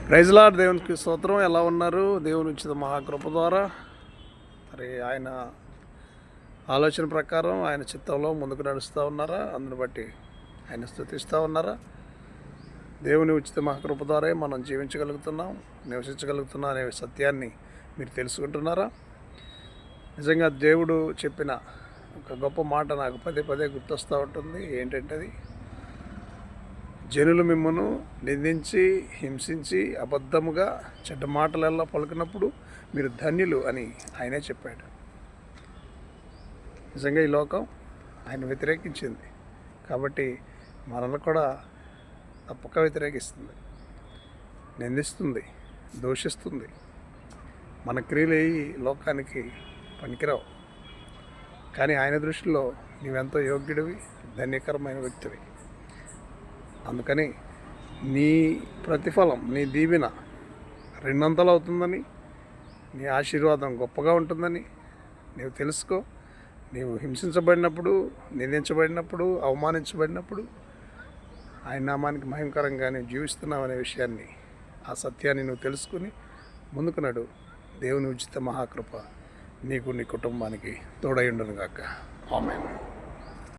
Praise lord. దేవునికి స్తోత్రం. ఎలా ఉన్నారు? దేవుని ఉచిత మహాకృప ద్వారా మరి ఆయన ఆలోచన ప్రకారం ఆయన చిత్తంలో ముందుకు నడుస్తూ ఉన్నారా? అందుని బట్టి ఆయన స్తుతిస్తూ ఉన్నారా? దేవుని ఉచిత మహాకృప ద్వారా మనం జీవించగలుగుతున్నాం, నివసించగలుగుతున్నాం అనే సత్యాన్ని మీరు తెలుసుకుంటున్నారా? నిజంగా దేవుడు చెప్పిన ఒక గొప్ప మాట నాకు పదే పదే గుర్తొస్తూ ఉంటుంది. ఏంటంటే అది, జనులు మిమ్మను నిందించి హింసించి అబద్ధముగా చెడ్డ మాటలెల్లా పలుకున్నప్పుడు మీరు ధన్యులు అని ఆయనే చెప్పాడు. నిజంగా ఈ లోకం ఆయన వ్యతిరేకించింది కాబట్టి మనల్ని కూడా తప్పక వ్యతిరేకిస్తుంది, నిందిస్తుంది, దూషిస్తుంది. మన క్రియలు ఈ లోకానికి పనికిరావు. కానీ ఆయన దృష్టిలో నీవెంతో యోగ్యుడివి, ధన్యకరమైన వ్యక్తివి. అందుకని నీ ప్రతిఫలం, నీ దీవెన రెండంతలు అవుతుందని, నీ ఆశీర్వాదం గొప్పగా ఉంటుందని నీవు తెలుసుకో. నీవు హింసించబడినప్పుడు, నిందించబడినప్పుడు, అవమానించబడినప్పుడు ఆయన నామానికి మహిమకరంగా నీవు జీవిస్తున్నావు అనే విషయాన్ని, ఆ సత్యాన్ని నువ్వు తెలుసుకుని ముందుకు నడు. దేవుని ఉచిత మహాకృప నీకు నీ కుటుంబానికి తోడై ఉండును గాక. ఆమేన్.